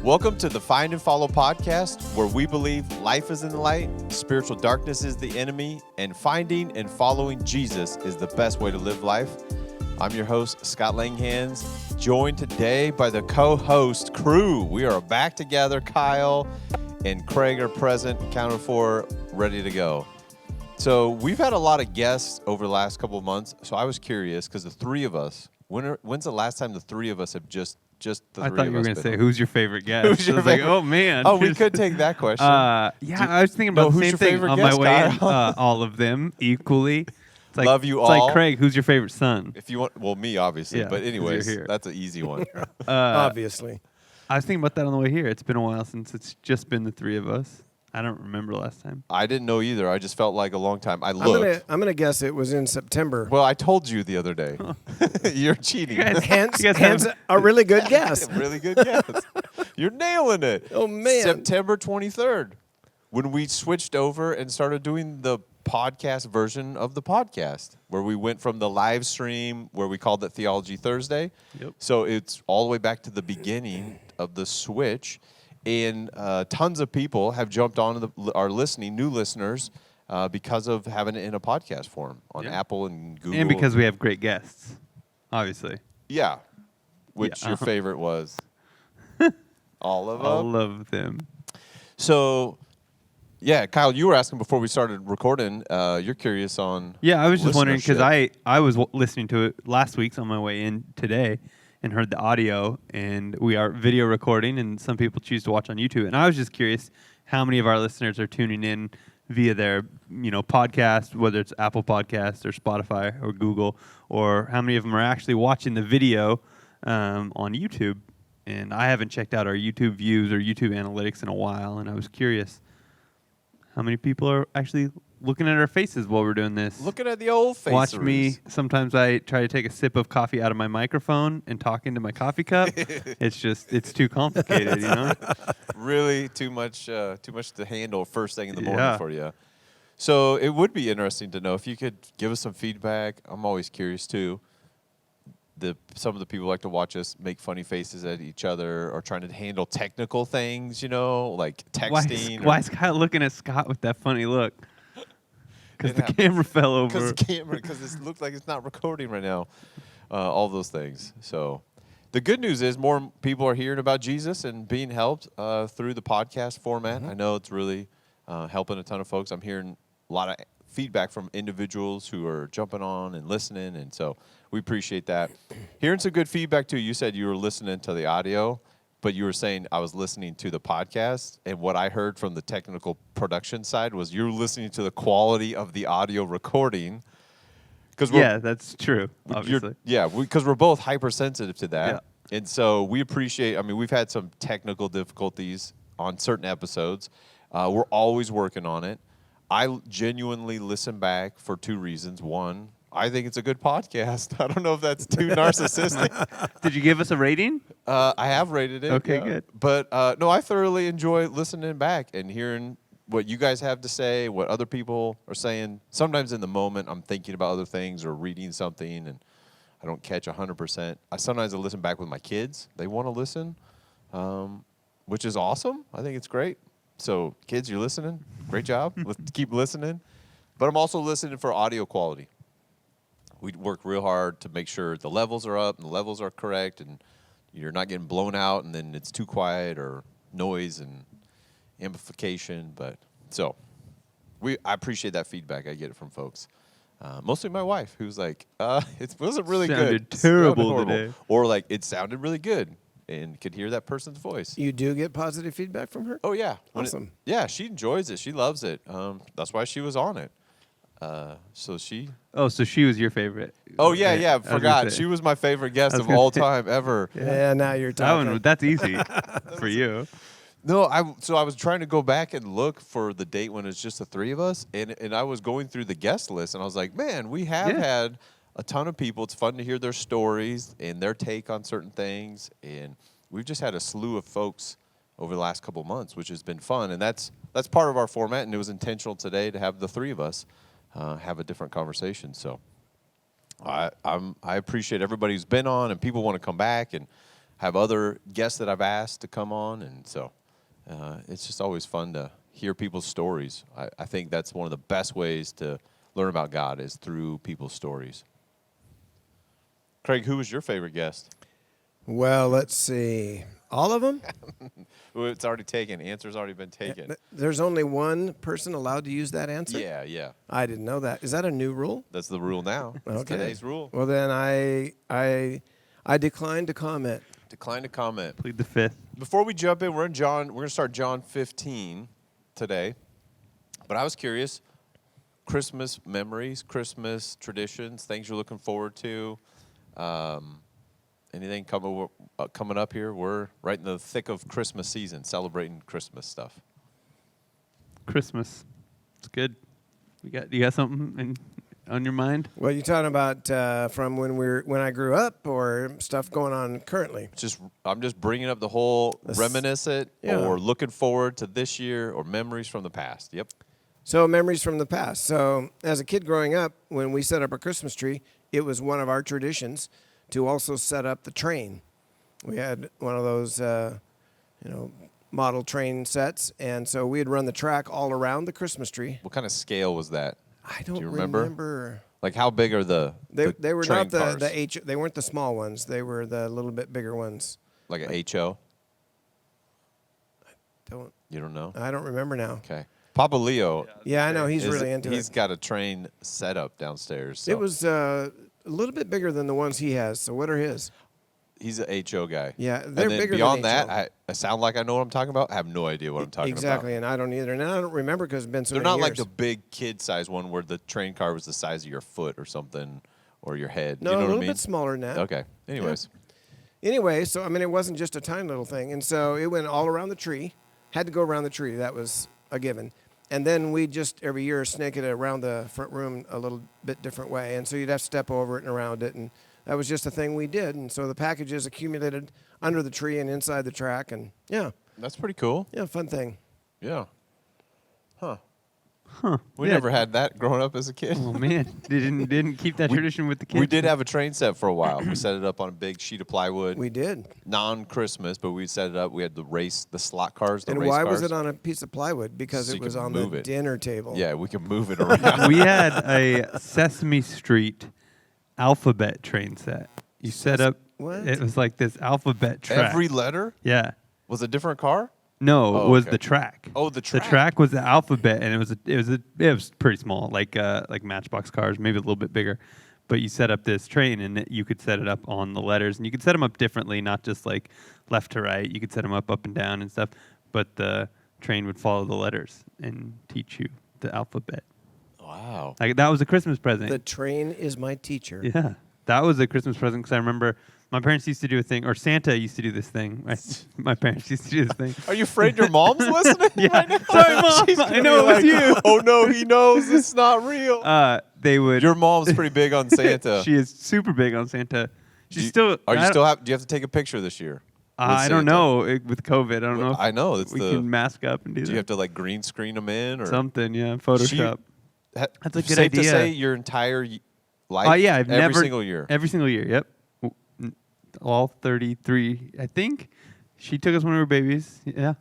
Welcome to the Find and Follow podcast, where we believe life is in the light, spiritual darkness is the enemy, and finding and following Jesus is the best way to live life. I'm your host, Scott Langhans, joined today by the co-host crew. We are back together. Kyle and Craig are present, accounted for, ready to go. So we've had a lot of guests over the last couple of months, so I was curious, because the three of us, when's the last time the three of us have just the three of us? I thought you were going to say, who's your favorite guest? Who's your favorite? Like, oh, man. Oh, we could take that question. I was thinking about the same thing on my way in. All of them equally. It's like, Love you it's all. like, Craig, who's your favorite son? If you want, well, me, obviously. Yeah, but anyways, you're here. that's an easy one. Obviously. I was thinking about that on the way here. It's been a while since it's just been the three of us. I don't remember last time. I didn't know either. I just felt like a long time. I looked. I'm gonna guess it was in September. Well, I told you the other day. You're cheating. Hence You guys a really good guess. Really good guess. You're nailing it. Oh, man. September 23rd, when we switched over and started doing the podcast version of the podcast, where we went from the live stream, where we called it Theology Thursday. Yep. So it's all the way back to the beginning of the switch. And tons of people have jumped on are listening, new listeners, because of having it in a podcast form on Apple and Google. And because we have great guests, obviously. Yeah. Which Yeah. your favorite was? All of them? All of them. So, yeah, Kyle, you were asking before we started recording. You're curious on Yeah, I was just wondering because listenership. I was listening to it last week on my way in today and heard the audio, and we are video recording, and some people choose to watch on YouTube. And I was just curious how many of our listeners are tuning in via their podcast, whether it's Apple Podcasts or Spotify or Google, or how many of them are actually watching the video on YouTube. And I haven't checked out our YouTube views or YouTube analytics in a while, and I was curious how many people are actually looking at our faces while we're doing this. Looking at the old faces. Watch me. Sometimes I try to take a sip of coffee out of my microphone and talk into my coffee cup. It's too complicated, Really too much to handle first thing in the morning for you. So it would be interesting to know if you could give us some feedback. I'm always curious too. Some of the people like to watch us make funny faces at each other or trying to handle technical things, like texting. Why is Scott looking at Scott with that funny look? Because the camera fell over. Because it looks like it's not recording right now. All those things. So the good news is more people are hearing about Jesus and being helped through the podcast format. I know it's really helping a ton of folks. I'm hearing a lot of feedback from individuals who are jumping on and listening, and so we appreciate that. Hearing some good feedback too. You said you were listening to the audio, but you were saying I was listening to the podcast, and what I heard from the technical production side was you're listening to the quality of the audio recording. Yeah, that's true, obviously. Because we're both hypersensitive to that. Yeah. And so we appreciate, we've had some technical difficulties on certain episodes. We're always working on it. I genuinely listen back for two reasons. One, I think it's a good podcast. I don't know if that's too narcissistic. Did you give us a rating? I have rated it. Okay, good. But no, I thoroughly enjoy listening back and hearing what you guys have to say, what other people are saying. Sometimes in the moment, I'm thinking about other things or reading something, and I don't catch 100%. Sometimes I listen back with my kids. They want to listen, which is awesome. I think it's great. So, kids, you're listening. Great job. Let's keep listening. But I'm also listening for audio quality. We work real hard to make sure the levels are up and the levels are correct and you're not getting blown out and then it's too quiet or noise and amplification. But so I appreciate that feedback. I get it from folks. Mostly my wife, who's like, it wasn't really Sounded good. terrible today. Or like, it sounded really good. And could hear that person's voice. You do get positive feedback from her? Oh, yeah. Awesome. She enjoys it. She loves it. That's why she was on it. So she was your favorite. Oh, yeah. Forgot. She was my favorite guest of all time ever. Yeah, now you're talking. That's easy for you. No, I was trying to go back and look for the date when it's just the three of us. And I was going through the guest list, and I was like, man, we have had a ton of people. It's fun to hear their stories and their take on certain things. And we've just had a slew of folks over the last couple of months, which has been fun. And that's part of our format. And it was intentional today to have the three of us have a different conversation. So I appreciate everybody who's been on, and people want to come back. And have other guests that I've asked to come on, and so it's just always fun to hear people's stories. I think that's one of the best ways to learn about God is through people's stories. Craig, who was your favorite guest? Well, let's see. All of them? Well, it's already taken. Answer's already been taken. There's only one person allowed to use that answer? Yeah. I didn't know that. Is that a new rule? That's the rule now. That's Okay. today's rule. Well, then I decline to comment. Decline to comment. Plead the fifth. Before we jump in, we're going to start John 15 today. But I was curious, Christmas memories, Christmas traditions, things you're looking forward to. Anything coming up here? We're right in the thick of Christmas season, celebrating Christmas stuff. Christmas. It's good. You got something on your mind? Well, you talking about from when I grew up, or stuff going on currently? I'm just bringing up the whole reminiscent yeah. or looking forward to this year or memories from the past. Yep. So memories from the past. So as a kid growing up, when we set up a Christmas tree, it was one of our traditions to also set up the train. We had one of those, model train sets, and so we'd run the track all around the Christmas tree. What kind of scale was that? I don't Do you remember? remember. Like how big are the They were train not the cars? H. They weren't the small ones. They were the little bit bigger ones. Like an HO? You don't know? I don't remember now. Okay. Papa Leo. Yeah, I know he's really into He's it. got a train set up downstairs. So It was a little bit bigger than the ones he has. So what are his? He's an HO guy. Yeah, And they're then bigger beyond than that, I sound like I know what I'm talking about. I have no idea what I'm talking Exactly, about. and I don't either. And I don't remember because it's been so They're many not like years. the big kid-size one where the train car was the size of your foot or something, or your head. No, you know a what little I mean? bit smaller than that. Okay. Anyways. Anyway, so I mean, it wasn't just a tiny little thing, and so it went all around the tree. Had to go around the tree. That was a given. And then we just every year snake it around the front room a little bit different way, and so you'd have to step over it and around it, and that was just a thing we did. And so the packages accumulated under the tree and inside the track, and That's pretty cool. fun thing. Yeah. Huh. Huh. We Yeah. never had that growing up as a kid. Oh man, didn't keep that tradition with the kids. We did have a train set for a while. We set it up on a big sheet of plywood. We did. Non-Christmas, but we set it up. We had the slot cars, the And race why cars. was it on a piece of plywood? Because So it you was could on move the it. dinner table. Yeah, we could move it around. We had a Sesame Street alphabet train set. You set up. What? It was like this alphabet track. Every letter Yeah. was a different car. No, Oh, it was okay. the track. Oh, the track. The track was the alphabet, and it was pretty small, like Matchbox cars, maybe a little bit bigger. But you set up this train, and you could set it up on the letters, and you could set them up differently, not just like left to right. You could set them up and down and stuff. But the train would follow the letters and teach you the alphabet. Wow. Like that was a Christmas present. The train is my teacher. Yeah, that was a Christmas present because I remember my parents used to do a thing, or Santa used to do this thing. My parents used to do this thing. Are you afraid your mom's listening? Yeah, sorry, Mom. She's I gonna know be it was like, you. Oh no, he knows it's not real. They would. Your mom's pretty big on Santa. She is super big on Santa. Do She's you- still. Are you I still don't- have? Do you have to take a picture this year? with I don't Santa? know with COVID. I don't know. If I know it's we the. can mask up and do Do that. you have to like green screen them in or Something? Yeah, Photoshop. That's a good safe to idea. say your entire life. Yeah, I've every never single year. Every single year. Yep. All 33, I think. She took us when we were babies. Yeah.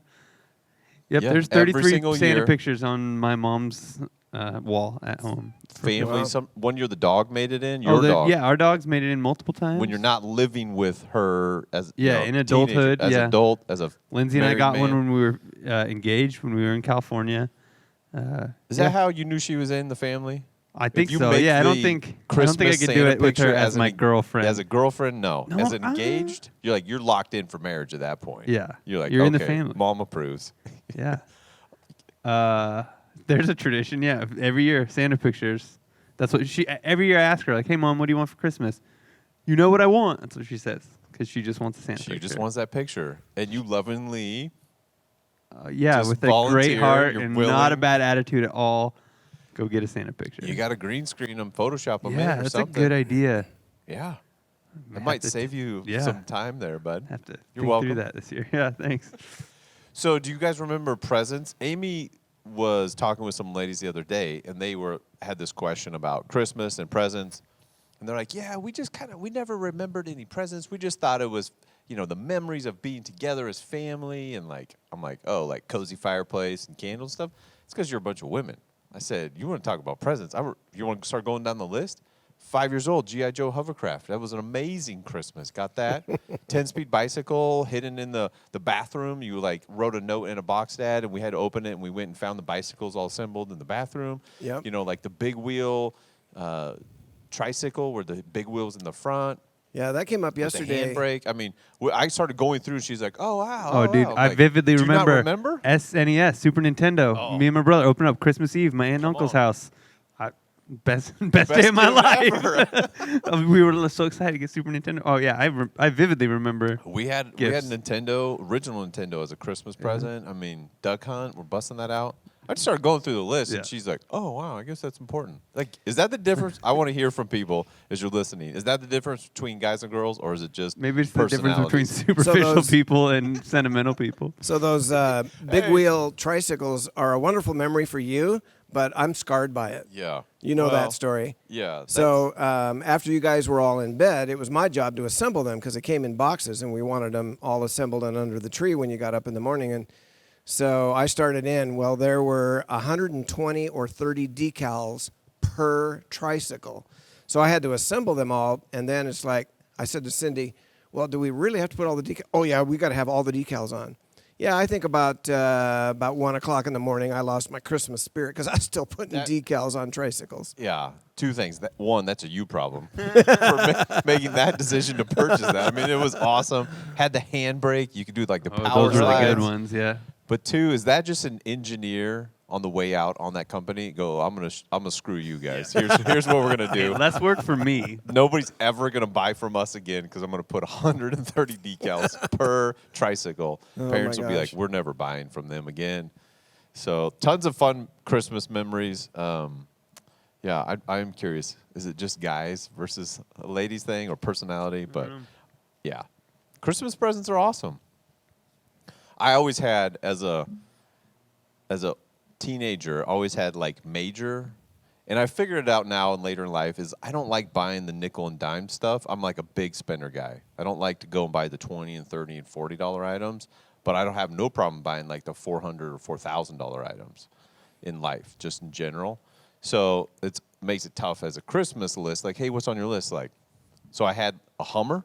Yep. Yeah, There's every 33 single Santa year. pictures on my mom's wall at home. Family. Wow. One year the dog made it in. Your Oh, dog. yeah, our dog's made it in multiple times. When you're not living with her as Yeah, in adulthood, as yeah. adult as a Lindsay and I married got man. one when we were engaged when we were in California. Is yeah. that how you knew she was in the family? I If think you so. make Yeah, I don't the think I Christmas could do Santa it with her picture as my girlfriend. As a girlfriend, no. No, As engaged, you're locked in for marriage at that point. Yeah. You're like, You're okay, in the family. Mom approves. Yeah. There's a tradition. Yeah, every year Santa pictures. That's what every year I ask her like, "Hey, Mom, what do you want for Christmas?" You know what I want. That's what she says because she just wants a Santa She picture. just wants that picture, and you lovingly. yeah, just with a great volunteer, heart you're and not a willing. bad attitude at all. Go get a Santa picture. You got to green screen them, Photoshop them in yeah, or that's something. a good idea. Yeah, it Have might to save you yeah. some time there, bud. Have to You're think welcome. through that this year. Yeah, thanks. So, do you guys remember presents? Amy was talking with some ladies the other day, and they had this question about Christmas and presents, and they're like, "Yeah, we never remembered any presents. We just thought it was the memories of being together as family. And like, I'm like, oh, like cozy fireplace and candles and stuff. It's because you're a bunch of women. I said, you want to talk about presents? You want to start going down the list? 5 years old, G.I. Joe hovercraft. That was an amazing Christmas. Got that. 10-speed bicycle hidden in the bathroom. You like wrote a note in a box, Dad, and we had to open it, and we went and found the bicycles all assembled in the bathroom. Yep. Like the big wheel tricycle where the big wheel's in the front. Yeah, that came up With yesterday. the handbrake. I mean, I started going through. She's like, "Oh wow, Oh, dude, wow." I Like, vividly do you not remember, remember? SNES, Super Nintendo. Oh. Me and my brother opened up Christmas Eve, my aunt and Come uncle's on. house. Best day of my day life. We were so excited to get Super Nintendo. Oh yeah, I vividly remember. We had Gifts. Nintendo, original Nintendo as a Christmas present. I mean, Duck Hunt, we're busting that out. I just started going through the list, Yeah. and she's like, "Oh wow, I guess that's important." Like, is that the difference? I want to hear from people as you're listening. Is that the difference between guys and girls, or is it just Maybe it's the difference between personalities? superficial those- people and sentimental people. So those big wheel tricycles are a wonderful memory for you, but I'm scarred by it. Yeah, You know Well, that story. Yeah. So after you guys were all in bed, it was my job to assemble them because it came in boxes, and we wanted them all assembled and under the tree when you got up in the morning. And so I started in. Well, there were 120 or 30 decals per tricycle. So I had to assemble them all, and then it's like I said to Cindy, "Well, do we really have to put all the decals? Oh yeah, we got to have all the decals on." Yeah, I think about 1 o'clock in the morning, I lost my Christmas spirit because I was still putting decals on tricycles. Yeah, two things. One, that's a you problem for making that decision to purchase that. I mean, it was awesome. Had the handbrake. You could do like the power Those were the good slides. ones, yeah. But two, is that just an engineer on the way out on that company? Go, I'm gonna screw you guys. Here's what we're gonna do. Well, that's worked for me. Nobody's ever gonna buy from us again because I'm gonna put 130 decals per tricycle. Oh, Parents my will be like, gosh. we're never buying from them again. So tons of fun Christmas memories. Yeah, I'm curious. Is it just guys versus a ladies thing or personality? But yeah, Christmas presents are awesome. I always had as a teenager, always had like major, and I figured it out now and later in life is I don't like buying the nickel and dime stuff. I'm like a big spender guy. I don't like to go and buy the $20 and $30 and $40 items, but I don't have no problem buying like the $400 or $4,000 items in life, just in general. So it makes it tough as a Christmas list. Like, hey, what's on your list? Like, so I had a Hummer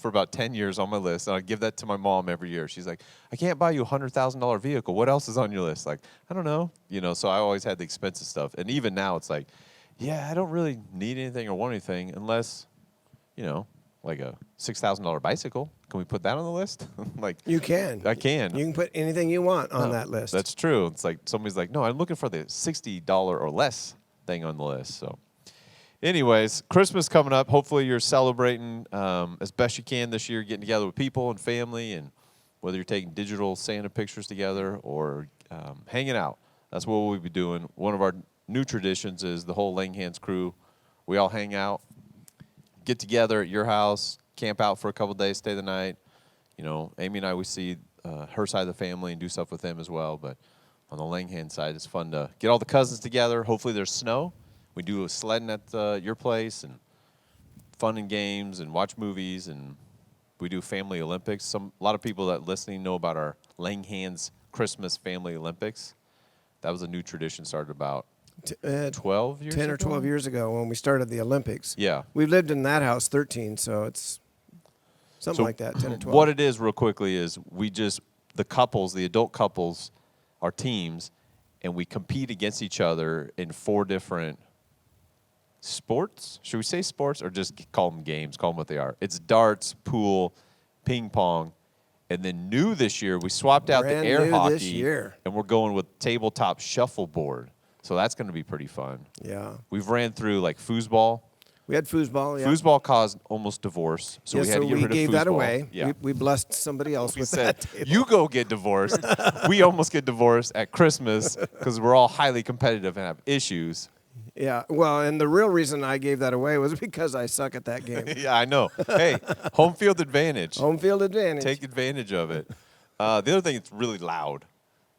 for about 10 years on my list, and I give that to my mom every year. She's like, I can't buy you a $100,000 vehicle. What else is on your list? Like, I don't know. So I always had the expensive stuff. And even now it's like, yeah, I don't really need anything or want anything unless, like a $6,000 bicycle. Can we put that on the list? Like, You can. I can. You can put anything you want on No, that list. That's true. It's like somebody's like, no, I'm looking for the $60 or less thing on the list. So anyways, Christmas coming up. Hopefully you're celebrating as best you can this year, getting together with people and family, and whether you're taking digital Santa pictures together or hanging out. That's what we'll be doing. One of our new traditions is the whole Langhans crew. We all hang out, get together at your house, camp out for a couple days, stay the night. Amy and I, we see her side of the family and do stuff with them as well. But on the Langhans side, it's fun to get all the cousins together. Hopefully there's snow. We do a sledding at your place and fun and games and watch movies, and we do family Olympics. A lot of people that listening know about our Langhans Christmas Family Olympics. That was a new tradition started about 12 years 10 ago? or 12 years ago when we started the Olympics. Yeah. We've lived in that house 13, so it's something like that, 10 or 12. What it is, real quickly, is the couples, the adult couples, are teams, and we compete against each other in 4 different sports. Should we say sports or just call them games? Call them what they are. It's darts, pool, ping pong, and then new this year we swapped out Brand the air new hockey, this year. and we're going with tabletop shuffleboard. So that's going to be pretty fun. Yeah. We've ran through like foosball. We had foosball. Yeah. Foosball caused almost divorce, so Yeah, we had to get rid of gave foosball. that away. Yeah. We blessed somebody else We with said, that. table. you go get divorced. We almost get divorced at Christmas because we're all highly competitive and have issues. Yeah. Well, and the real reason I gave that away was because I suck at that game. Yeah, I know. Hey, home field advantage. Home field advantage. Take advantage of it. The other thing, it's really loud.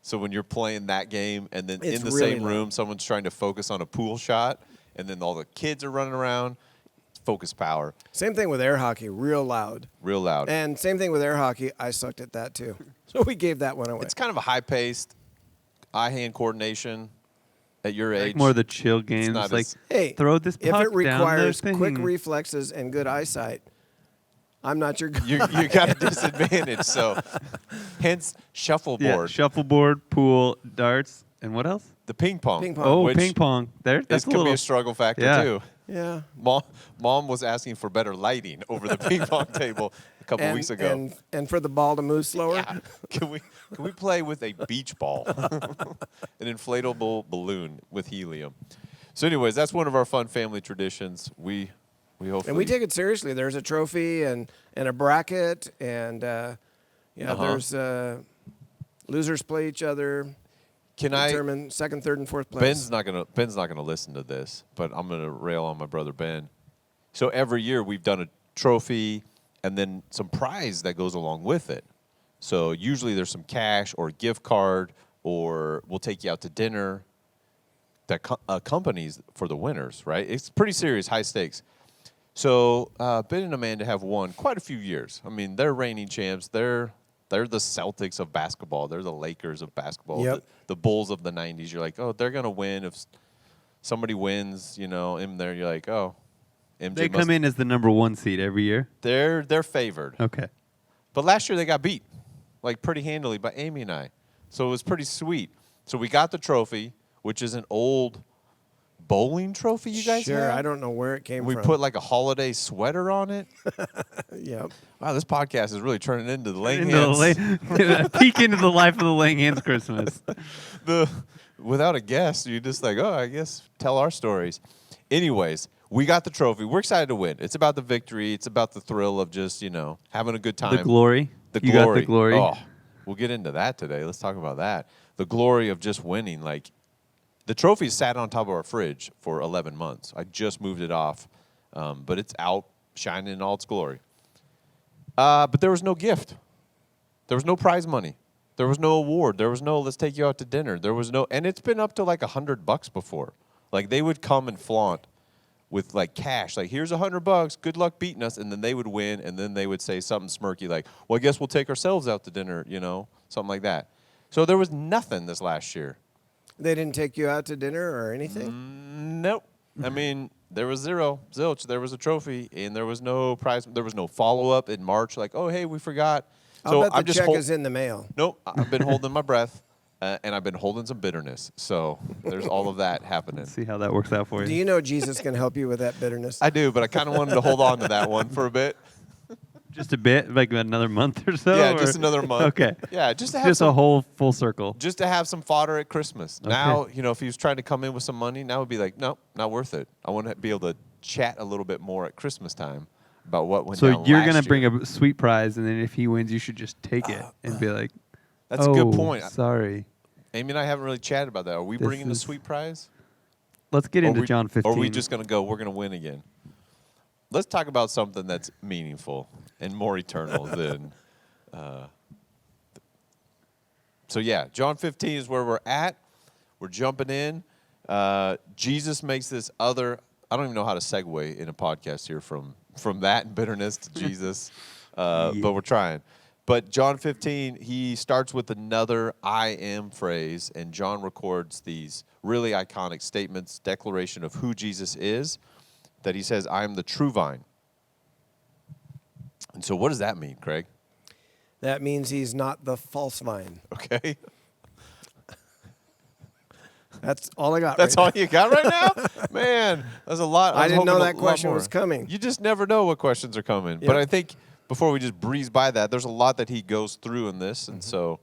So when you're playing that game and then It's in the really same room, loud. someone's trying to focus on a pool shot, and then all the kids are running around, focus power. Same thing with air hockey, real loud. Real loud. And same thing with air hockey. I sucked at that too. So we gave that one away. It's kind of a high-paced, eye-hand coordination at your age. Like more of the chill games. not Like, as- Hey, throw this if puck it requires down the quick thing. reflexes and good eyesight, I'm not your guy. you got a disadvantage. So, hence Yeah, shuffleboard, shuffleboard, pool, darts, and what else? the ping pong. Ping pong. Oh, which ping pong. There, This that's a could little. be a struggle factor Yeah. too. Yeah. Mom was asking for better lighting over the ping pong table a couple weeks ago. And for the ball to move slower. Yeah. Can we play with a beach ball, an inflatable balloon with helium? So, anyways, that's one of our fun family traditions. We hopefully And we take it seriously. There's a trophy and a bracket, and there's losers play each other. Can I? Determine second, third, and fourth place. Ben's not gonna listen to this, but I'm gonna rail on my brother Ben. So every year we've done a trophy and then some prize that goes along with it. So usually there's some cash or a gift card, or we'll take you out to dinner that accompanies for the winners, right? It's pretty serious, high stakes. So Ben and Amanda have won quite a few years. I mean, they're reigning champs. They're the Celtics of basketball. They're the Lakers of basketball. Yep. The Bulls of the 90s. You're like, oh, they're going to win. If somebody wins, in there, you're like, oh. MJ They come in as the number 1 seed every year. They're favored. Okay. But last year they got beat, like pretty handily by Amy and I. So it was pretty sweet. So we got the trophy, which is an old bowling trophy you guys Sure, have. I don't know where it came We from. put like a holiday sweater on it. Yep. Wow, this podcast is really turning into the Into the Langhans. peek into the life of the Langhans Christmas. Without a guest, you just like, oh, I guess tell our stories. Anyways, we got the trophy. We're excited to win. It's about the victory. It's about the thrill of just, having a good time. The glory. The You glory. got the glory. Oh, we'll get into that today. Let's talk about that. The glory of just winning. Like, the trophy sat on top of our fridge for 11 months. I just moved it off, but it's out, shining in all its glory. But there was no gift. There was no prize money. There was no award. There was no, let's take you out to dinner. There was no, and it's been up to like $100 before. Like, they would come and flaunt with like cash, like, here's $100, good luck beating us, and then they would win, and then they would say something smirky like, well, I guess we'll take ourselves out to dinner, something like that. So there was nothing this last year. They didn't take you out to dinner or anything? Nope. I mean, there was zilch. There was a trophy, and there was no prize. There was no follow-up in March, like, oh, hey, we forgot. I'll bet the I'm just check is in the mail. Nope, I've been holding my breath, and I've been holding some bitterness. So there's all of that happening. Let's see how that works out for you. Do you know Jesus can help you with that bitterness? I do, but I kind of wanted to hold on to that one for a bit. Just a bit, like another month or so? Yeah, or- just another month. Okay. Yeah, just to have Just a some, whole full circle. just to have some fodder at Christmas. Okay. Now, if he was trying to come in with some money, now would be like, nope, not worth it. I want to be able to chat a little bit more at Christmas time about what went down So you're last going to bring year. a sweet prize, and then if he wins, you should just take it and be like, That's a oh, good point. Sorry. Amy and I haven't really chatted about that. Are we This bringing the is- sweet prize? Let's get into John 15. Or are we just going to go, we're going to win again? Let's talk about something that's meaningful and more eternal than. So, yeah, John 15 is where we're at. We're jumping in. Jesus makes this other. I don't even know how to segue in a podcast here from that and bitterness to Jesus, but we're trying. But John 15, he starts with another I am phrase, and John records these really iconic statements, declaration of who Jesus is, that he says, I am the true vine. And so what does that mean, Craig? That means he's not the false vine. Okay. That's all I got. That's right all you got right now? Man, that's a lot. I was didn't know hoping that a lot question more. was coming. You just never know what questions are coming. Yep. But I think before we just breeze by that, there's a lot that he goes through in this. And so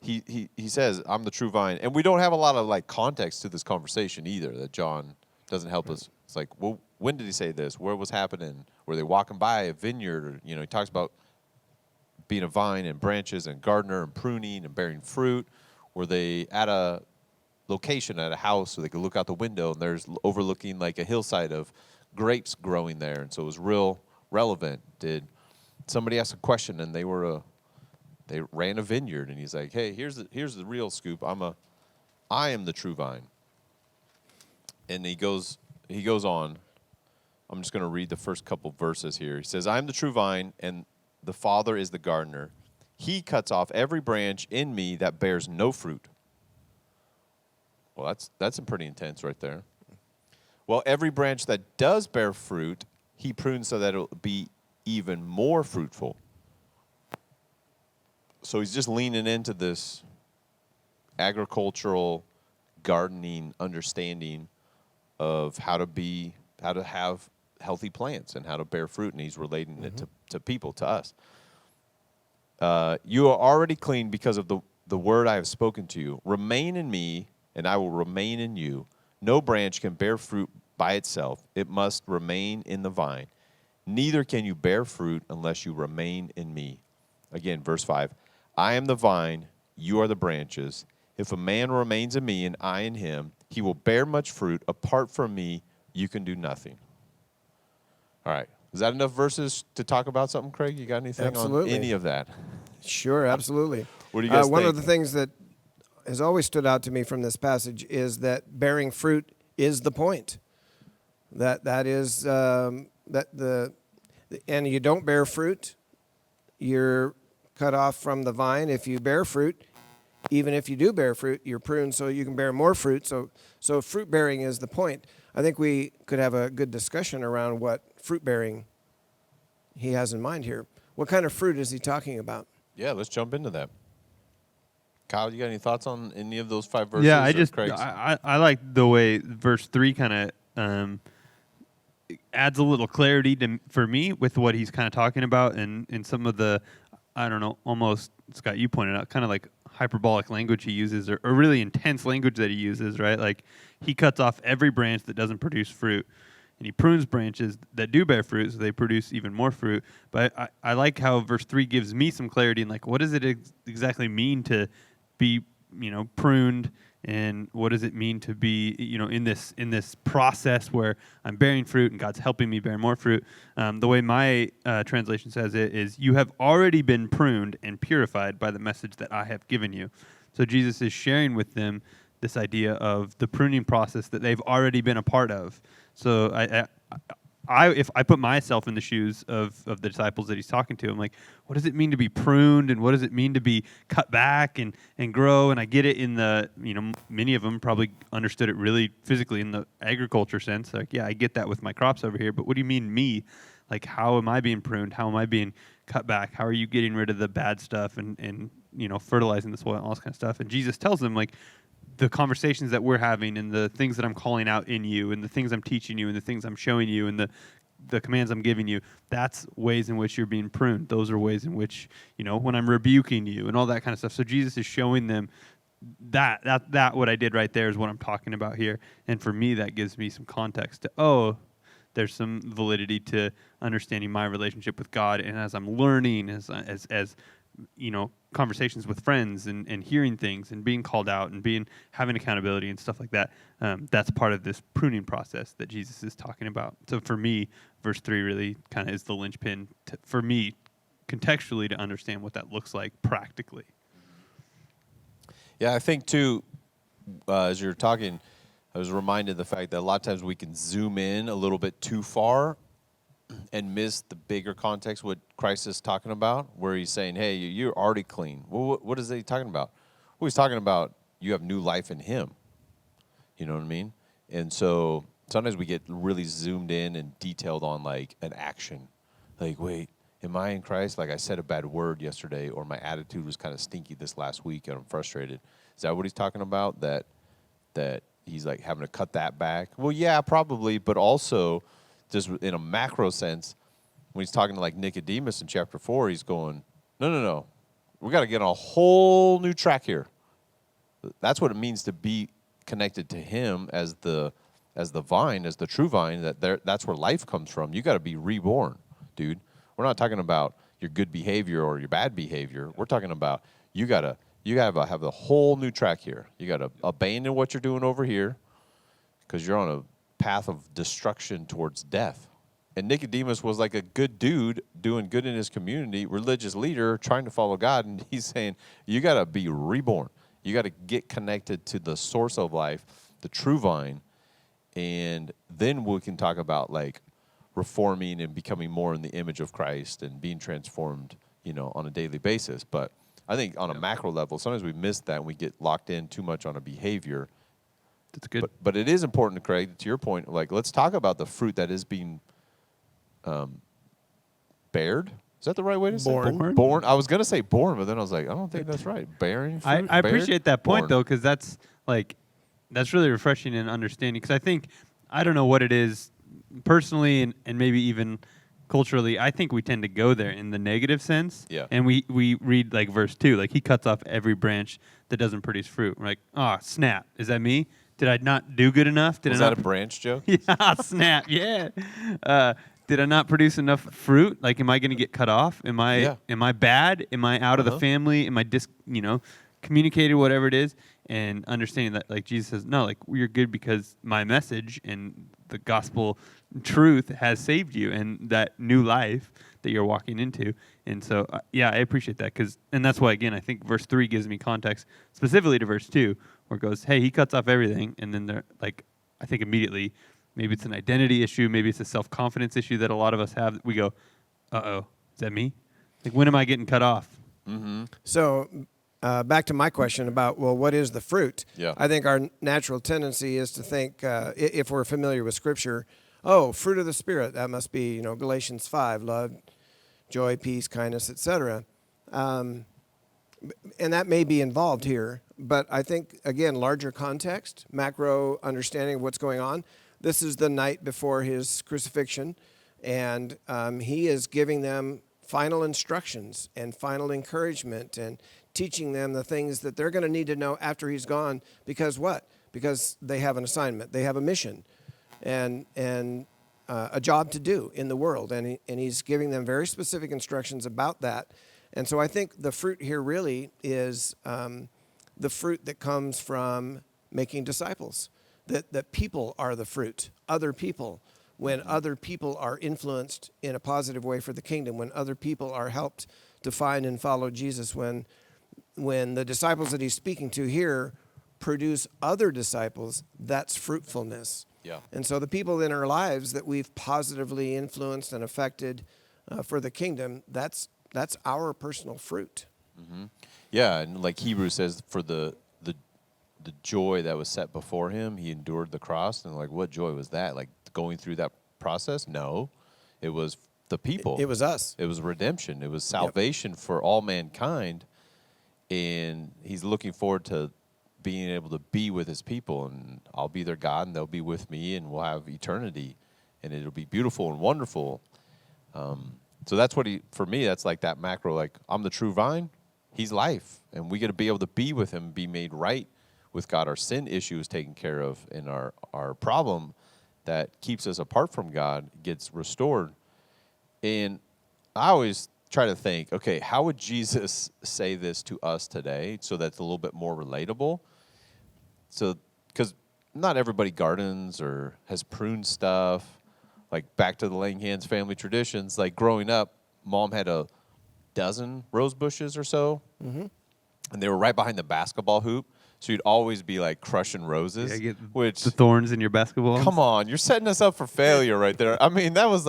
he says, I'm the true vine. And we don't have a lot of like context to this conversation either, that John doesn't help us. It's like, well, when did he say this? Where was happening? Were they walking by a vineyard? Or, he talks about being a vine and branches and gardener and pruning and bearing fruit. Were they at a location, at a house, so they could look out the window and there's overlooking like a hillside of grapes growing there, and so it was real relevant? Did somebody ask a question and they ran a vineyard, and he's like, hey, here's the real scoop. I am the true vine. And he goes on I'm just going to read the first couple verses here. He says, I am the true vine, and the Father is the gardener. He cuts off every branch in me that bears no fruit. Well, that's pretty intense right there. Well, every branch that does bear fruit, he prunes so that it will be even more fruitful. So he's just leaning into this agricultural gardening understanding of how to have healthy plants and how to bear fruit, and he's relating it to people, to us. You are already clean because of the word I have spoken to you. Remain in me, and I will remain in you. No branch can bear fruit by itself. It must remain in the vine. Neither can you bear fruit unless you remain in me. Again, verse 5. I am the vine, you are the branches. If a man remains in me and I in him, he will bear much fruit. Apart from me, you can do nothing. All right. Is that enough verses to talk about something, Craig? You got anything Absolutely. on any of that? Sure, absolutely. What do you guys One think? of the things that has always stood out to me from this passage is that bearing fruit is the point. That is and you don't bear fruit, you're cut off from the vine. If you bear fruit, even if you do bear fruit, you're pruned so you can bear more fruit. So fruit bearing is the point. I think we could have a good discussion around what fruit bearing he has in mind here. What kind of fruit is he talking about? Yeah, let's jump into that. Kyle, you got any thoughts on any of those 5 verses? Yeah, I like the way verse 3 kind of adds a little clarity for me with what he's kind of talking about, and some of the, I don't know, almost, Scott, you pointed out, kind of like hyperbolic language he uses, or really intense language that he uses, right? Like he cuts off every branch that doesn't produce fruit, and he prunes branches that do bear fruit so they produce even more fruit. But I like how verse 3 gives me some clarity in like, what does it exactly mean to be, pruned, and what does it mean to be, in this process where I'm bearing fruit and God's helping me bear more fruit. The way my translation says it is, you have already been pruned and purified by the message that I have given you. So Jesus is sharing with them this idea of the pruning process that they've already been a part of. So if I put myself in the shoes of the disciples that he's talking to, I'm like, what does it mean to be pruned, and what does it mean to be cut back and grow? And I get it in the, many of them probably understood it really physically in the agriculture sense. Like, yeah, I get that with my crops over here, but what do you mean me? Like, how am I being pruned? How am I being cut back? How are you getting rid of the bad stuff and fertilizing the soil and all this kind of stuff? And Jesus tells them, like, the conversations that we're having and the things that I'm calling out in you and the things I'm teaching you and the things I'm showing you and the commands I'm giving you, that's ways in which you're being pruned. Those are ways in which, when I'm rebuking you and all that kind of stuff. So Jesus is showing them that what I did right there is what I'm talking about here. And for me, that gives me some context to, there's some validity to understanding my relationship with God. And as I'm learning, as conversations with friends and hearing things and being called out and having accountability and stuff like that, that's part of this pruning process that Jesus is talking about. So for me, verse 3 really kind of is the linchpin for me contextually to understand what that looks like practically. Yeah, I think too, as you're talking, I was reminded of the fact that a lot of times we can zoom in a little bit too far and miss the bigger context, what Christ is talking about, where he's saying, hey, you're already clean. Well, what is he talking about? Well, he's talking about you have new life in him. You know what I mean? And so sometimes we get really zoomed in and detailed on like an action. Like, wait, am I in Christ? Like I said a bad word yesterday, or my attitude was kind of stinky this last week and I'm frustrated. Is that what he's talking about? That he's like having to cut that back? Well, yeah, probably, but also just in a macro sense, when he's talking to like Nicodemus in chapter 4, he's going, no. We got to get on a whole new track here. That's what it means to be connected to him as the vine, as the true vine, that's where life comes from. You got to be reborn, dude. We're not talking about your good behavior or your bad behavior. We're talking about you got to have the whole new track here. You got to abandon what you're doing over here because you're on a path of destruction towards death. And Nicodemus was like a good dude doing good in his community, religious leader trying to follow God, and he's saying you got to be reborn. You got to get connected to the source of life, the true vine, and then we can talk about like reforming and becoming more in the image of Christ and being transformed, on a daily basis. But I think on a macro level, sometimes we miss that and we get locked in too much on a behavior. That's good. But it is important, Craig, to your point, like, let's talk about the fruit that is being bared. Is that the right way to say it? Born. Born. I was going to say born, but then I was like, I don't think that's right. Bearing fruit? I Bared? appreciate that point, Born. though, because that's really refreshing and understanding. Because I don't know what it is personally and maybe even culturally. I think we tend to go there in the negative sense. Yeah. And we read like verse 2, like he cuts off every branch that doesn't produce fruit. We're like, oh, snap. Is that me? Did I not do good enough? Was that a branch joke? Yeah, snap. Yeah. Did I not produce enough fruit? Like, am I going to get cut off? Am I bad? Am I out of the family? Am I communicated, whatever it is? And understanding that, like, Jesus says, no, like, you're good because my message and the gospel truth has saved you and that new life that you're walking into. And so, I appreciate that and that's why, again, I think verse 3 gives me context specifically to verse 2 where it goes, hey, he cuts off everything. And then they're like, I think immediately, maybe it's an identity issue, maybe it's a self-confidence issue that a lot of us have. We go, uh-oh, is that me? Like, when am I getting cut off? Mm-hmm. So back to my question about, well, what is the fruit? Yeah. I think our natural tendency is to think, if we're familiar with Scripture, oh, fruit of the Spirit, that must be, Galatians 5, love, joy, peace, kindness, etc. And that may be involved here. But I think, again, larger context, macro understanding of what's going on. This is the night before his crucifixion, and he is giving them final instructions and final encouragement and teaching them the things that they're going to need to know after he's gone. Because what? Because they have an assignment. They have a mission and a job to do in the world. And he's giving them very specific instructions about that. And so I think the fruit here really is the fruit that comes from making disciples. That people are the fruit, other people. When other people are influenced in a positive way for the kingdom, when other people are helped to find and follow Jesus, when the disciples that he's speaking to here produce other disciples, that's fruitfulness. Yeah. And so the people in our lives that we've positively influenced and affected for the kingdom, that's our personal fruit. Mm-hmm. Yeah, and like Hebrews says, for the joy that was set before him, he endured the cross. And like, what joy was that? Like, going through that process? No, it was the people. It was us. It was redemption. It was salvation for all mankind. And he's looking forward to being able to be with his people. And I'll be their God, and they'll be with me, and we'll have eternity. And it'll be beautiful and wonderful. So that's what for me, that's like that macro, like, I'm the true vine. He's life. And we got to be able to be with him, be made right with God. Our sin issue is taken care of, and our problem that keeps us apart from God gets restored. And I always try to think, okay, how would Jesus say this to us today so that's a little bit more relatable? So, because not everybody gardens or has pruned stuff. Like, back to the Langhans family traditions, like growing up, Mom had a dozen rose bushes or so, and they were right behind the basketball hoop. So you'd always be like crushing roses, Get which, the thorns in your basketball. come on, you're setting us up for failure right there. I mean, that was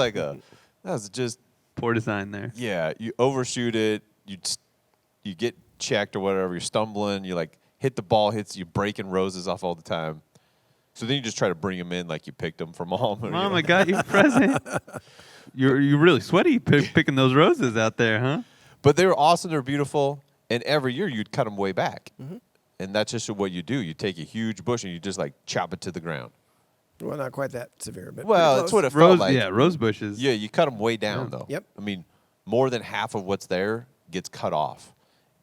just, Poor design there. yeah, you overshoot it, you get checked or whatever, you're stumbling, you like hit the ball, you're breaking roses off all the time. So then you just try to bring them in like you picked them from Mom. Mom, I got you a present. You're really sweaty picking those roses out there, huh? But they were awesome, they were beautiful, and every year you'd cut them way back. And that's just what you do. You take a huge bush and you just like chop it to the ground. Well, not quite that severe, but Well, pretty that's close. what it felt like. Yeah, rose bushes. Yeah, you cut them way down, though. Yep. I mean, more than half of what's there gets cut off.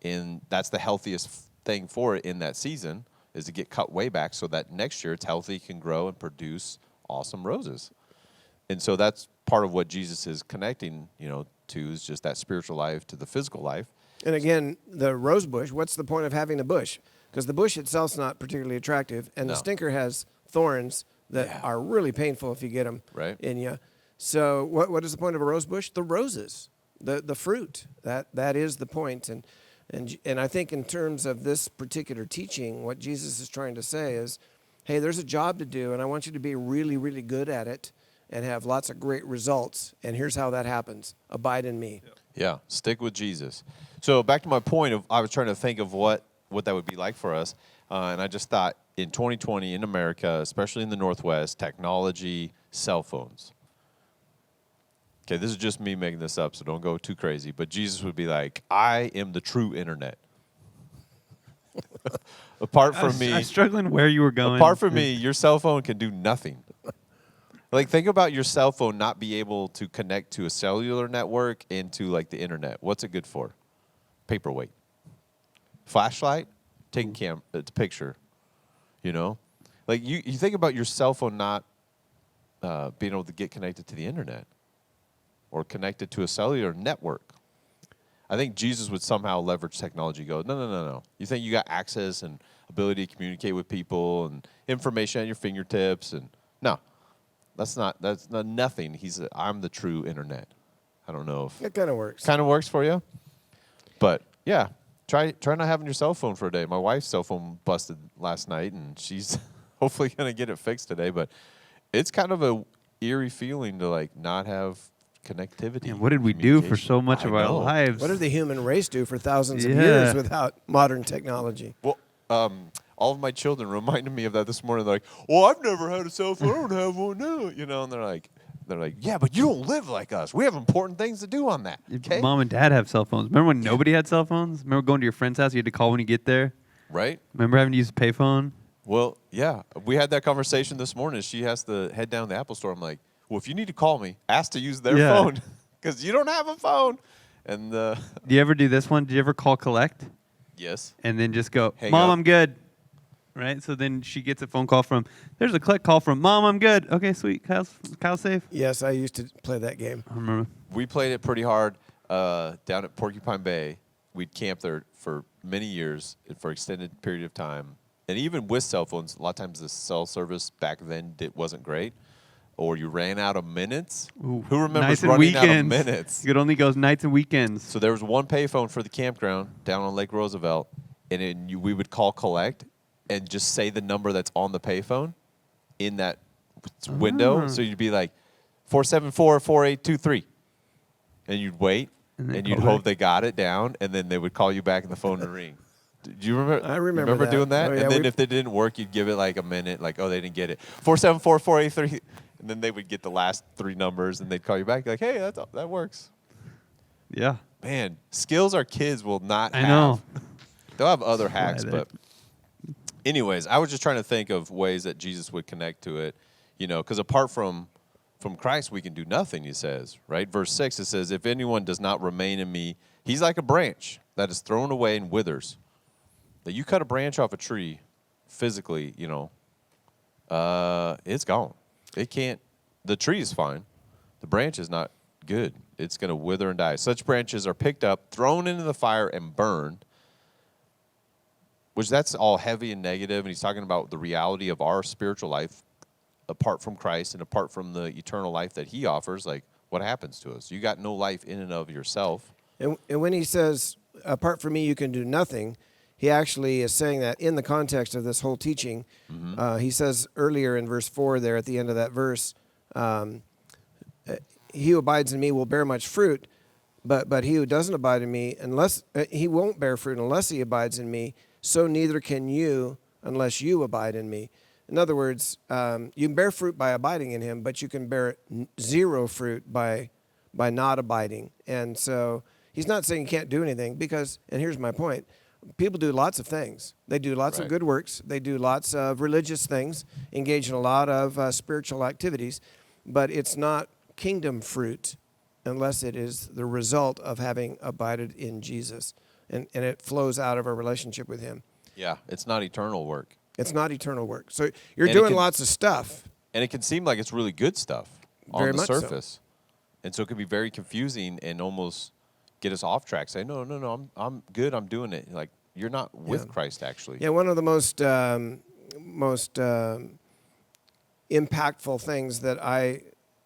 And that's the healthiest thing for it in that season, is to get cut way back so that next year it's healthy, can grow, and produce awesome roses. And so that's part of what Jesus is connecting, to, is just that spiritual life to the physical life. And again, the rose bush, what's the point of having a bush? Because the bush itself's not particularly attractive, and No. the stinker has thorns that are really painful if you get them Right. in you. So what is the point of a rose bush? The roses, the fruit. That is the point. And I think in terms of this particular teaching, what Jesus is trying to say is, hey, there's a job to do, and I want you to be really, really good at it. and have lots of great results. And here's how that happens. Abide in me. Yeah, stick with Jesus. So back to my point of I was trying to think of what that would be like for us, and I just thought in 2020 in America, especially in the Northwest, technology, cell phones. Okay, this is just me making this up, so don't go too crazy. But Jesus would be like, I am the true internet. Apart from me, I'm struggling where you were going. apart from me, your cell phone can do nothing. Like, think about your cell phone not be able to connect to a cellular network and to, like, the internet. What's it good for? Paperweight. Flashlight? Taking it's a picture. You know? Like, you think about your cell phone not being able to get connected to the internet or connected to a cellular network. I think Jesus would somehow leverage technology. Go, no. You think you got access and ability to communicate with people and information at your fingertips, and no, that's not nothing. I'm the true internet. I don't know if It kind of works. kind of works for you, but yeah, try not having your cell phone for a day. My wife's cell phone busted last night, and she's hopefully gonna get it fixed today. But it's kind of a eerie feeling to like not have connectivity. And what did we do for so much I of our know. lives? What did the human race do for thousands of Yeah. years without modern technology? Well, all of my children reminded me of that this morning. They're like, "Well, I've never had a cell phone. I don't have one now." You know, and they're like, "Yeah, but you don't live like us. We have important things to do on that." Okay, Mom and Dad have cell phones. Remember when nobody had cell phones? Remember going to your friend's house? You had to call when you get there. right? Remember having to use a payphone? Well, yeah, we had that conversation this morning. She has to head down to the Apple store. I'm like, "Well, if you need to call me, ask to use their Yeah. phone because you don't have a phone." And Do you ever do this one? Did you ever call collect yes, and then just go, Hang Mom, up. I'm good. Right? So then she gets a phone call there's a collect call from Mom, I'm good. Okay, sweet. Kyle's safe. Yes, I used to play that game. I remember. we played it pretty hard down at Porcupine Bay. We'd camp there for many years for extended period of time. And even with cell phones, a lot of times the cell service back then wasn't great. Or you ran out of minutes. Ooh, Who remembers nights and running out of weekends. minutes? You could only go nights and weekends. So there was one payphone for the campground down on Lake Roosevelt, and we would call collect and just say the number that's on the payphone in that window. Ah. So you'd be like 474-4823, and you'd wait, And then and you'd call hope back. they got it down, and then they would call you back and the phone would ring. Do you remember? I remember that. doing that? Oh, yeah, and then we- if they didn't work, you'd give it like a minute, like, oh, they didn't get it. 474-4823, and then they would get the last three numbers, and they'd call you back like, hey, that works. Yeah. Man, skills our kids will not I have. know. They'll have other hacks, there. but anyways, I was just trying to think of ways that Jesus would connect to it, because apart from Christ, we can do nothing, he says, right? Verse 6, it says, if anyone does not remain in me, he's like a branch that is thrown away and withers. That you cut a branch off a tree physically, it's gone. It can't, the tree is fine. The branch is not good. It's going to wither and die. Such branches are picked up, thrown into the fire, and burned, which that's all heavy and negative, and he's talking about the reality of our spiritual life apart from Christ and apart from the eternal life that he offers. Like, what happens to us? You got no life in and of yourself. And when he says, apart from me, you can do nothing, he actually is saying that in the context of this whole teaching. He says earlier in verse 4 there at the end of that verse, he who abides in me will bear much fruit, but he who doesn't abide in me, unless he won't bear fruit unless he abides in me, so neither can you unless you abide in me. In other words, you can bear fruit by abiding in him, but you can bear zero fruit by not abiding. And so he's not saying you can't do anything because, and here's my point, people do lots of things. They do lots of good works. They do lots of religious things, engage in a lot of spiritual activities, but it's not kingdom fruit unless it is the result of having abided in Jesus. And it flows out of our relationship with him. Yeah, it's not eternal work. It's not eternal work. So you're And it doing can- lots of stuff. And it can seem like it's really good stuff Very on the much so. surface. And so it can be very confusing and almost get us off track. Say, no, I'm good, I'm doing it. Like, you're not with Yeah. Christ, actually. Yeah, one of the most impactful things that I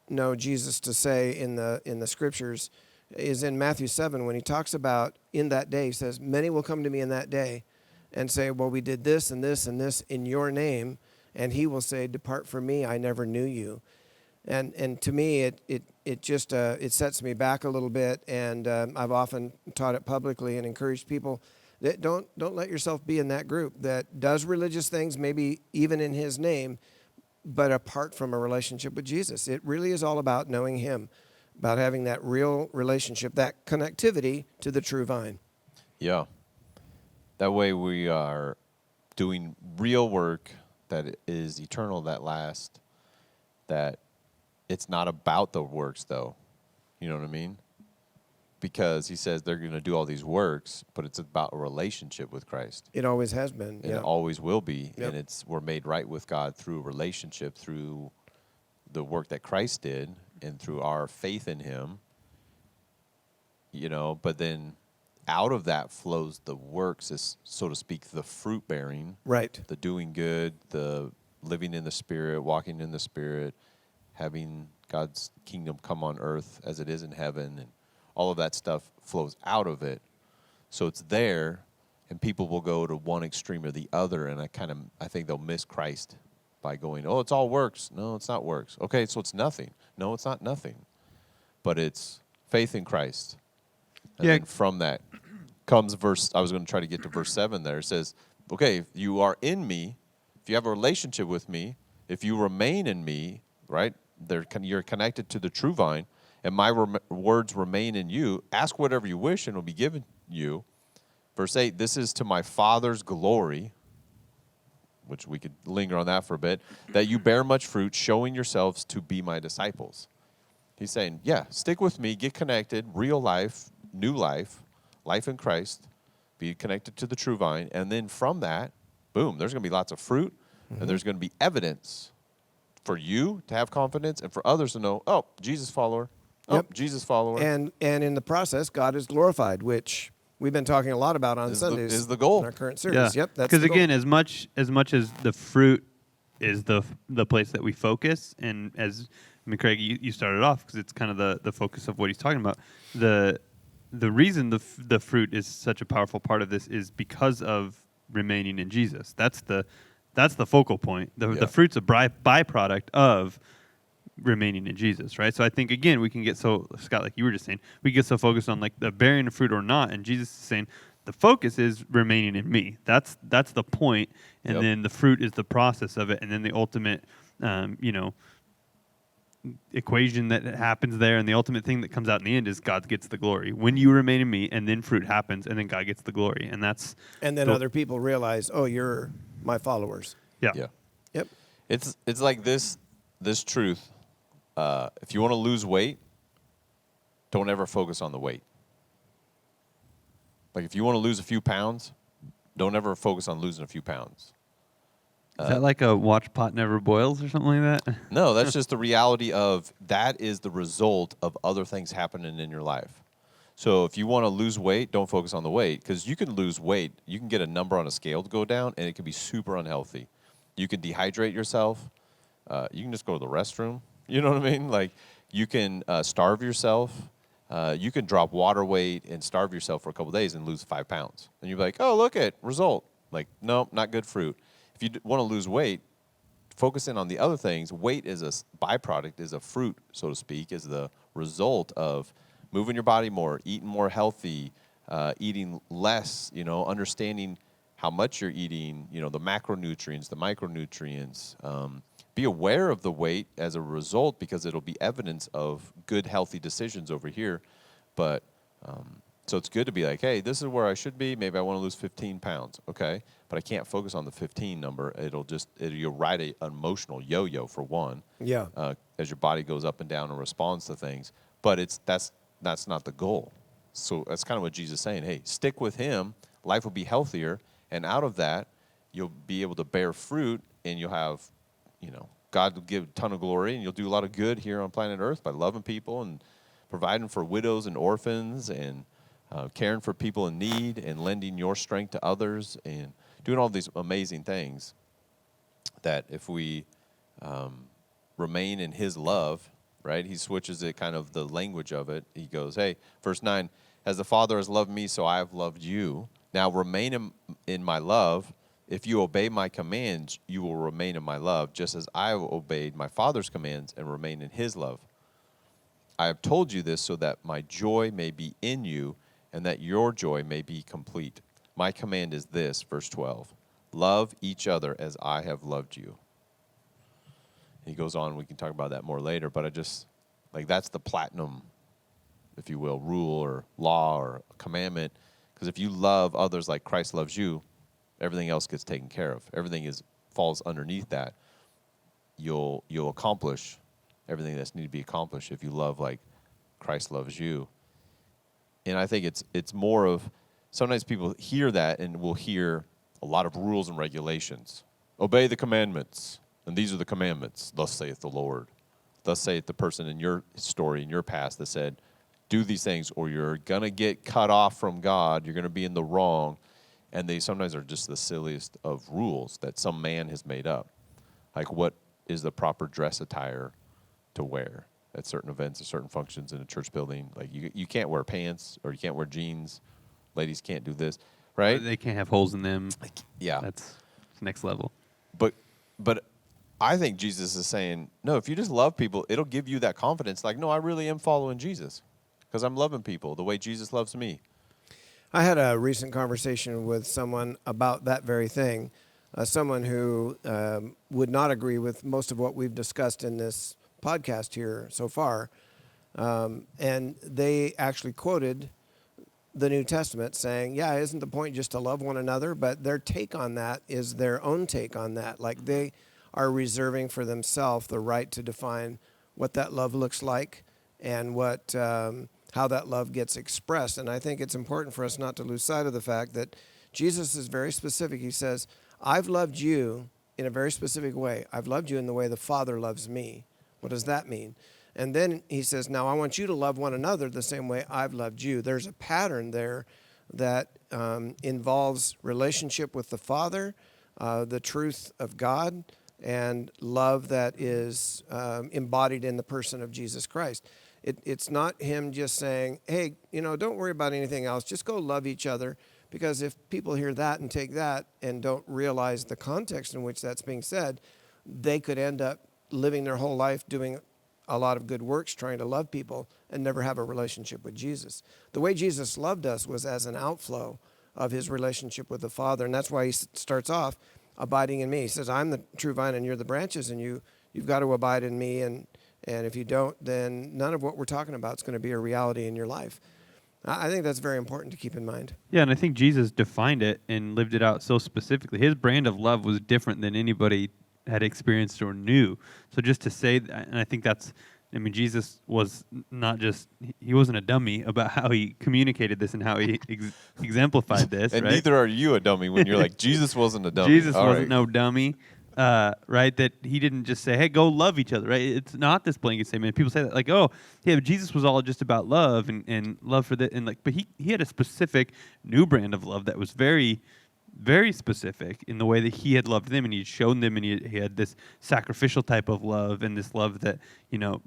know Jesus to say in the scriptures is in Matthew 7 when he talks about in that day. He says, many will come to me in that day and say, well, we did this and this and this in your name. And he will say, depart from me, I never knew you. And to me, it just it sets me back a little bit. And I've often taught it publicly and encouraged people that don't let yourself be in that group that does religious things, maybe even in His name, but apart from a relationship with Jesus. It really is all about knowing Him, about having that real relationship, that connectivity to the true vine. Yeah. That way we are doing real work that is eternal, that lasts, that it's not about the works, though. You know what I mean? Because he says they're going to do all these works, but it's about a relationship with Christ. It always has been. And Yeah. it always will be. Yep. And we're made right with God through a relationship, through the work that Christ did, and through our faith in Him. You know, but then out of that flows the works, is, so to speak, the fruit bearing, Right. the doing good, the living in the Spirit, walking in the Spirit, having God's kingdom come on earth as it is in heaven, and all of that stuff flows out of it. So it's there, and people will go to one extreme or the other, and I think they'll miss Christ by going, oh, it's all works. No, it's not works. Okay, so it's nothing. No, it's not nothing. But it's faith in Christ. And Yeah. then from that comes I was going to try to get to verse 7 there. It says, okay, if you are in me, if you have a relationship with me, if you remain in me, right, you're connected to the true vine, and my words remain in you, ask whatever you wish and it will be given you. Verse 8, this is to my Father's glory, which we could linger on that for a bit, that you bear much fruit, showing yourselves to be my disciples. He's saying, yeah, stick with me, get connected, real life, new life, life in Christ, be connected to the true vine, and then from that, boom, there's going to be lots of fruit, and there's going to be evidence for you to have confidence and for others to know, oh, Jesus follower, oh, Yep. Jesus follower. And in the process, God is glorified, which we've been talking a lot about on Sundays. is the goal. In our current series. Yeah. Yep, that's because the goal. again, as much as the fruit is the place that we focus, and as I mean, Craig, you started off because it's kind of the focus of what he's talking about. The reason the fruit is such a powerful part of this is because of remaining in Jesus. That's the focal point. The fruit's a byproduct of remaining in Jesus, right? So I think, again, we can get so, Scott, like you were just saying, we get so focused on like the bearing of fruit or not, and Jesus is saying the focus is remaining in me. That's the point, and Yep. then the fruit is the process of it, and then the ultimate, equation that happens there, and the ultimate thing that comes out in the end is God gets the glory. When you remain in me, and then fruit happens, and then God gets the glory, and that's And then the- other people realize, oh, you're my followers. yeah. Yep. It's like this truth. If you want to lose weight, don't ever focus on the weight. Like if you want to lose a few pounds, don't ever focus on losing a few pounds. Is that like a watch pot never boils or something like that? No, that's just the reality of that is the result of other things happening in your life. So if you want to lose weight, don't focus on the weight, because you can lose weight. You can get a number on a scale to go down, and it can be super unhealthy. You can dehydrate yourself. You can just go to the restroom. You know what I mean? Like you can starve yourself. You can drop water weight and starve yourself for a couple of days and lose 5 pounds. And you're like, oh, look at result. Like, no, not good fruit. If you want to lose weight, focus in on the other things. Weight is a byproduct, is a fruit, so to speak, is the result of moving your body more, eating more healthy, eating less, understanding how much you're eating, the macronutrients, the micronutrients. Be aware of the weight as a result, because it'll be evidence of good, healthy decisions over here. But so it's good to be like, hey, this is where I should be. Maybe I want to lose 15 pounds. Okay. But I can't focus on the 15 number. You'll ride an emotional yo-yo for one. Yeah. As your body goes up and down and responds to things. But that's not the goal. So that's kind of what Jesus is saying. Hey, stick with him. Life will be healthier. And out of that, you'll be able to bear fruit, and you'll have, God will give a ton of glory, and you'll do a lot of good here on planet Earth by loving people and providing for widows and orphans, and caring for people in need, and lending your strength to others, and doing all these amazing things that if we remain in his love, right? He switches it, kind of the language of it. He goes, hey, verse 9, as the Father has loved me, so I have loved you. Now remain in my love. If you obey my commands, you will remain in my love, just as I have obeyed my Father's commands and remain in his love. I have told you this so that my joy may be in you and that your joy may be complete. My command is this, verse 12. Love each other as I have loved you. He goes on, we can talk about that more later, but that's the platinum, if you will, rule or law or commandment. Because if you love others like Christ loves you, everything else gets taken care of. Everything falls underneath that. You'll accomplish everything that's needed to be accomplished if you love like Christ loves you. And I think it's more of, sometimes people hear that and will hear a lot of rules and regulations. Obey the commandments, and these are the commandments, thus saith the Lord. Thus saith the person in your story, in your past, that said, do these things or you're going to get cut off from God, you're going to be in the wrong. And they sometimes are just the silliest of rules that some man has made up. Like, what is the proper dress attire to wear at certain events or certain functions in a church building? Like, you can't wear pants or you can't wear jeans. Ladies can't do this, right? They can't have holes in them. Yeah. That's next level. But I think Jesus is saying, no, if you just love people, it'll give you that confidence. Like, no, I really am following Jesus because I'm loving people the way Jesus loves me. I had a recent conversation with someone about that very thing, someone who would not agree with most of what we've discussed in this podcast here so far. And they actually quoted the New Testament saying, yeah, isn't the point just to love one another? But their take on that is their own take on that. Like, they are reserving for themselves the right to define what that love looks like and what how that love gets expressed. And I think it's important for us not to lose sight of the fact that Jesus is very specific. He says, I've loved you in a very specific way. I've loved you in the way the Father loves me. What does that mean? And then he says, now I want you to love one another the same way I've loved you. There's a pattern there that involves relationship with the Father, the truth of God, and love that is embodied in the person of Jesus Christ. It's not him just saying, hey, don't worry about anything else. Just go love each other. Because if people hear that and take that and don't realize the context in which that's being said, they could end up living their whole life doing a lot of good works, trying to love people, and never have a relationship with Jesus. The way Jesus loved us was as an outflow of his relationship with the Father. And that's why he starts off, abiding in me. He says, I'm the true vine and you're the branches, and you've got to abide in me. And if you don't, then none of what we're talking about is going to be a reality in your life. I think that's very important to keep in mind. Yeah, and I think Jesus defined it and lived it out so specifically. His brand of love was different than anybody had experienced or knew. So just to say that, and I think Jesus was not just, he wasn't a dummy about how he communicated this and how he exemplified this. And right? neither are you a dummy when you're like, Jesus wasn't a dummy. Jesus All wasn't right. no dummy. Right? That he didn't just say, hey, go love each other, right? It's not this blanket statement. People say that like, oh, yeah, but Jesus was all just about love and love for the, and like, but he had a specific new brand of love that was very, very specific in the way that he had loved them, and he'd shown them, and he had this sacrificial type of love and this love that,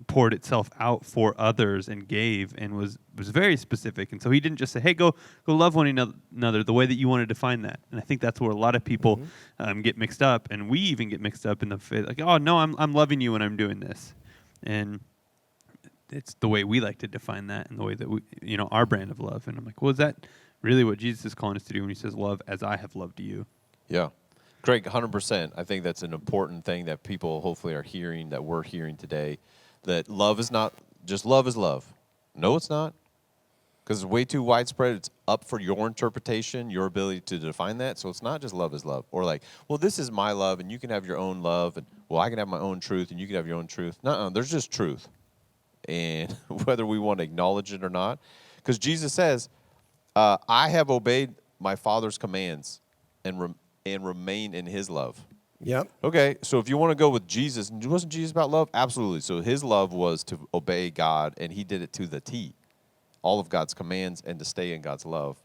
poured itself out for others and gave and was very specific. And so he didn't just say, hey, go love one another the way that you want to define that. And I think that's where a lot of people get mixed up, and we even get mixed up in the faith, like, oh, no, I'm loving you when I'm doing this. And it's the way we like to define that and the way that we, our brand of love. And I'm like, well, is that really what Jesus is calling us to do when he says, love as I have loved you? Yeah. Craig, 100%. I think that's an important thing that people hopefully are hearing, that we're hearing today, that love is not just love is love. No, it's not. Because it's way too widespread. It's up for your interpretation, your ability to define that. So it's not just love is love. Or like, well, this is my love, and you can have your own love, and, well, I can have my own truth, and you can have your own truth. No, there's just truth. And whether we want to acknowledge it or not. Because Jesus says, I have obeyed my Father's commands and remain in his love. Yep. Okay, so if you want to go with Jesus, wasn't Jesus about love? Absolutely. So his love was to obey God, and he did it to the T. All of God's commands and to stay in God's love.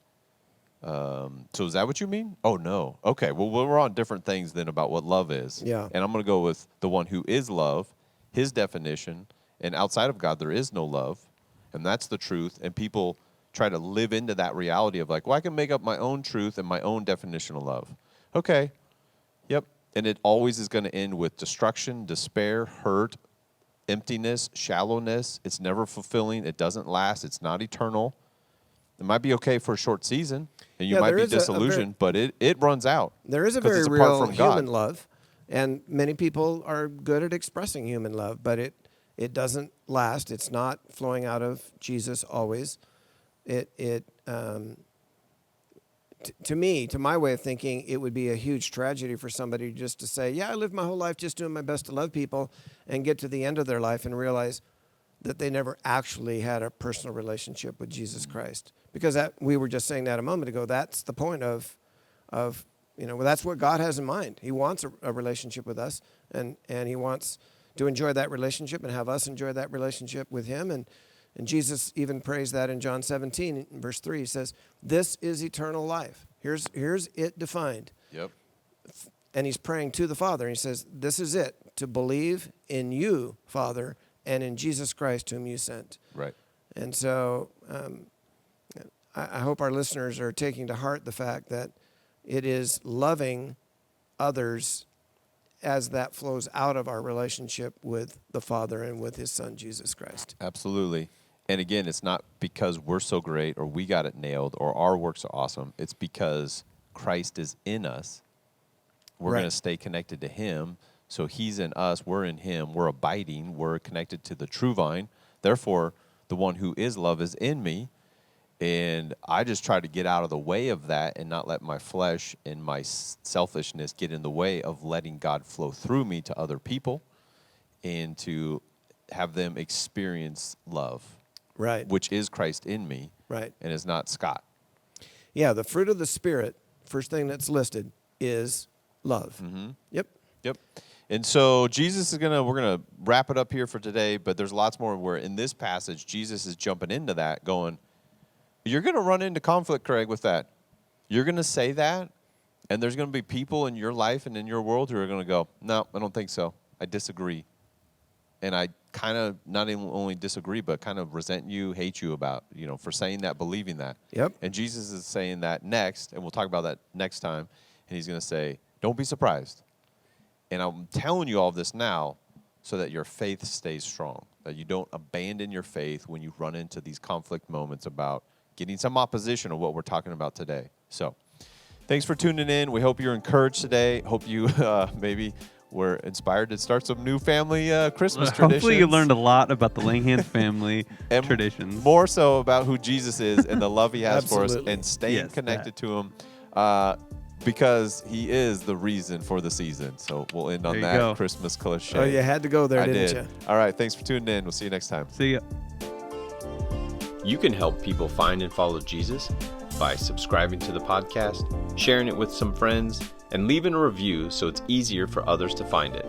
So is that what you mean? Oh, no. Okay, well, we're on different things then about what love is. Yeah. And I'm going to go with the one who is love, his definition, and outside of God there is no love, and that's the truth, and people try to live into that reality of like, well, I can make up my own truth and my own definition of love. Okay, Yep. And it always is going to end with destruction, despair, hurt, emptiness, shallowness. It's never fulfilling. It doesn't last. It's not eternal. It might be okay for a short season, and you Yeah, might there be is disillusioned, but it runs out. There is a 'cause very it's apart real from God. human love, and many people are good at expressing human love, but it doesn't last. It's not flowing out of Jesus always. To me, to my way of thinking, it would be a huge tragedy for somebody just to say, yeah, I lived my whole life just doing my best to love people, and get to the end of their life and realize that they never actually had a personal relationship with Jesus Christ. Because we were just saying that a moment ago. That's the point of that's what God has in mind. He wants a relationship with us, and he wants to enjoy that relationship and have us enjoy that relationship with him. And Jesus even prays that in John 17, verse 3. He says, this is eternal life. Here's it defined. Yep. And he's praying to the Father. And he says, this is it, to believe in you, Father, and in Jesus Christ whom you sent. Right. And so I hope our listeners are taking to heart the fact that it is loving others as that flows out of our relationship with the Father and with his Son, Jesus Christ. Absolutely. And again, it's not because we're so great or we got it nailed or our works are awesome. It's because Christ is in us. We're Right. going to stay connected to him. So he's in us, we're in him, we're abiding, we're connected to the true vine. Therefore, the one who is love is in me. And I just try to get out of the way of that and not let my flesh and my selfishness get in the way of letting God flow through me to other people and to have them experience love, Right. which is Christ in me, Right. and is not Scott. Yeah, the fruit of the Spirit, first thing that's listed, is love. Mm-hmm. Yep. Yep. And so we're gonna wrap it up here for today, but there's lots more where in this passage, Jesus is jumping into that going, you're gonna run into conflict, Craig, with that. You're gonna say that, and there's gonna be people in your life and in your world who are gonna go, no, I don't think so. I disagree. And I kind of not even only disagree, but kind of resent you, hate you about, for saying that, believing that. Yep. And Jesus is saying that next, and we'll talk about that next time, and he's gonna say, don't be surprised. And I'm telling you all this now so that your faith stays strong, that you don't abandon your faith when you run into these conflict moments about getting some opposition of what we're talking about today. So thanks for tuning in. We hope you're encouraged today. Hope you maybe were inspired to start some new family Christmas traditions. Hopefully you learned a lot about the Langhans family and traditions. More so about who Jesus is and the love he has for us Absolutely. and staying Yes, connected to him. Because he is the reason for the season. So we'll end on There you that go. Christmas cliche. Oh, you had to go there, I didn't did. you? All right. Thanks for tuning in. We'll see you next time. See ya. You can help people find and follow Jesus by subscribing to the podcast, sharing it with some friends, and leaving a review so it's easier for others to find it.